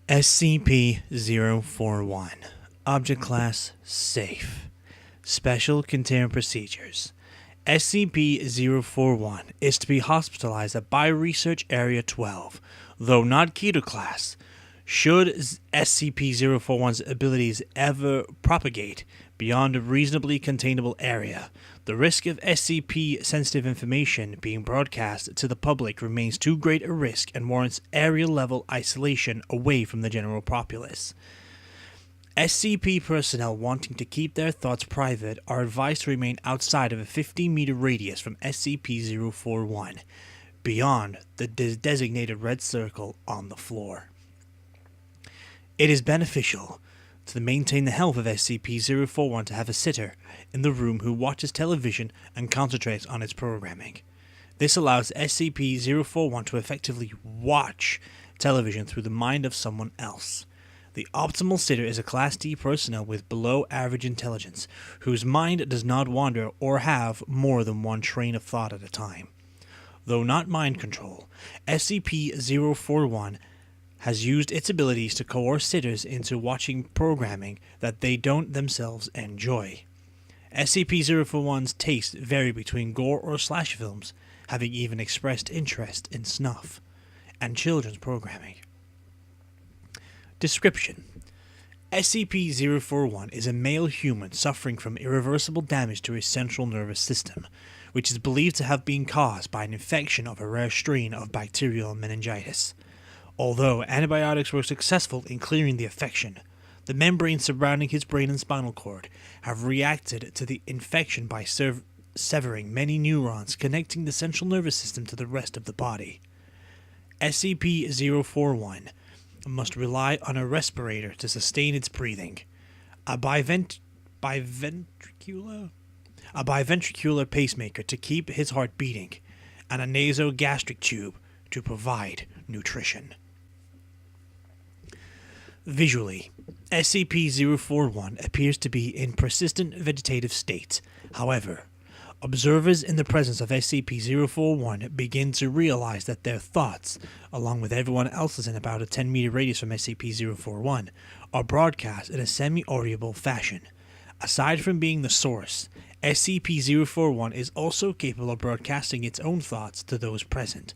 SCP-041 Object Class Safe Special Containment Procedures SCP-041 is to be hospitalized at Bioresearch Area 12, though not Keto Class. Should SCP-041's abilities ever propagate beyond a reasonably containable area, the risk of SCP-sensitive information being broadcast to the public remains too great a risk and warrants area-level isolation away from the general populace. SCP personnel wanting to keep their thoughts private are advised to remain outside of a 15-meter radius from SCP-041, beyond the designated red circle on the floor. It is beneficial to maintain the health of SCP-041 to have a sitter in the room who watches television and concentrates on its programming. This allows SCP-041 to effectively watch television through the mind of someone else. The optimal sitter is a Class D personnel with below-average intelligence, whose mind does not wander or have more than one train of thought at a time. Though not mind control, SCP-041 has used its abilities to coerce sitters into watching programming that they don't themselves enjoy. SCP-041's tastes vary between gore or slash films, having even expressed interest in snuff, and children's programming. Description: SCP-041 is a male human suffering from irreversible damage to his central nervous system, which is believed to have been caused by an infection of a rare strain of bacterial meningitis. Although antibiotics were successful in clearing the infection, the membranes surrounding his brain and spinal cord have reacted to the infection by severing many neurons connecting the central nervous system to the rest of the body. SCP-041 must rely on a respirator to sustain its breathing, a biventricular pacemaker to keep his heart beating, and a nasogastric tube to provide nutrition. Visually, SCP-041 appears to be in persistent vegetative state. However, observers in the presence of SCP-041 begin to realize that their thoughts, along with everyone else's in about a 10-meter radius from SCP-041, are broadcast in a semi-audible fashion. Aside from being the source, SCP-041 is also capable of broadcasting its own thoughts to those present.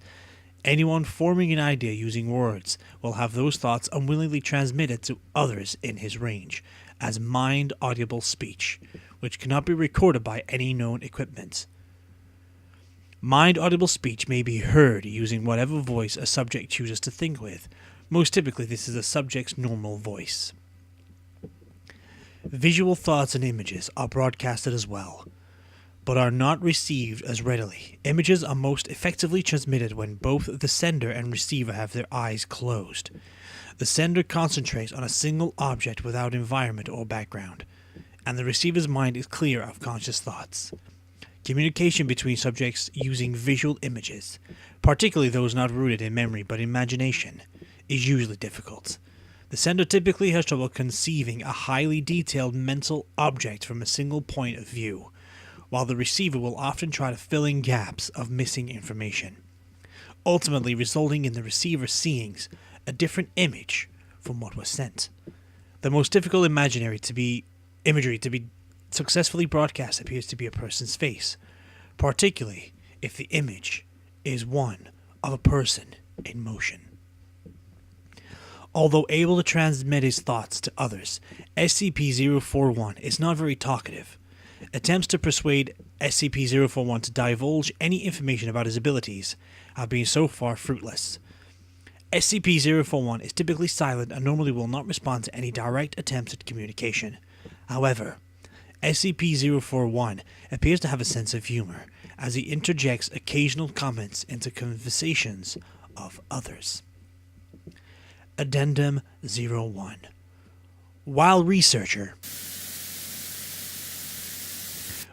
Anyone forming an idea using words will have those thoughts unwillingly transmitted to others in his range, as mind-audible speech, which cannot be recorded by any known equipment. Mind-audible speech may be heard using whatever voice a subject chooses to think with. Most typically, this is a subject's normal voice. Visual thoughts and images are broadcasted as well, but are not received as readily. Images are most effectively transmitted when both the sender and receiver have their eyes closed. The sender concentrates on a single object without environment or background, and the receiver's mind is clear of conscious thoughts. Communication between subjects using visual images, particularly those not rooted in memory but imagination, is usually difficult. The sender typically has trouble conceiving a highly detailed mental object from a single point of view, while the receiver will often try to fill in gaps of missing information, ultimately resulting in the receiver seeing a different image from what was sent. The most difficult imagery to be successfully broadcast appears to be a person's face, particularly if the image is one of a person in motion. Although able to transmit his thoughts to others, SCP-041 is not very talkative. Attempts to persuade SCP-041 to divulge any information about his abilities have been so far fruitless. SCP-041 is typically silent and normally will not respond to any direct attempts at communication. However, SCP-041 appears to have a sense of humor, as he interjects occasional comments into conversations of others. Addendum 01. While researcher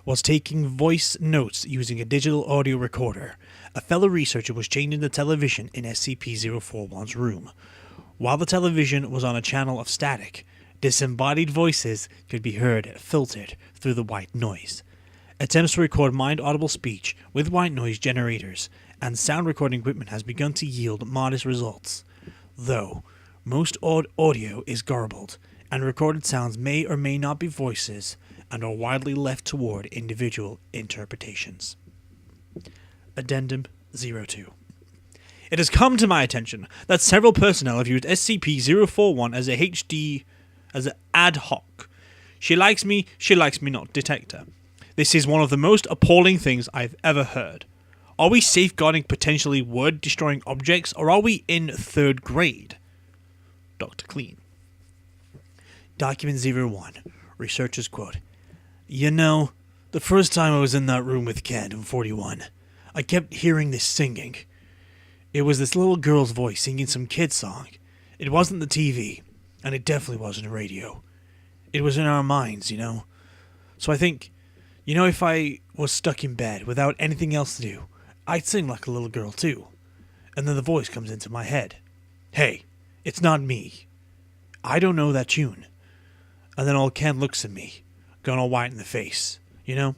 was taking voice notes using a digital audio recorder, a fellow researcher was changing the television in SCP-041's room. While the television was on a channel of static, disembodied voices could be heard filtered through the white noise. Attempts to record mind-audible speech with white noise generators and sound recording equipment has begun to yield modest results, though Most audio is garbled, and recorded sounds may or may not be voices and are widely left toward individual interpretations. Addendum 02. It has come to my attention that several personnel have used SCP-041 as an ad hoc. She likes me not detector. This is one of the most appalling things I've ever heard. Are we safeguarding potentially word-destroying objects, or are we in 3rd grade? Dr. Clean. Document 01. Researcher's quote. You know, the first time I was in that room with Ken in 41, I kept hearing this singing. It was this little girl's voice singing some kid song. It wasn't the TV, and it definitely wasn't a radio. It was in our minds, you know. So I think, you know, if I was stuck in bed without anything else to do, I'd sing like a little girl too. And then the voice comes into my head. Hey, it's not me. I don't know that tune. And then old Ken looks at me, gone all white in the face, you know.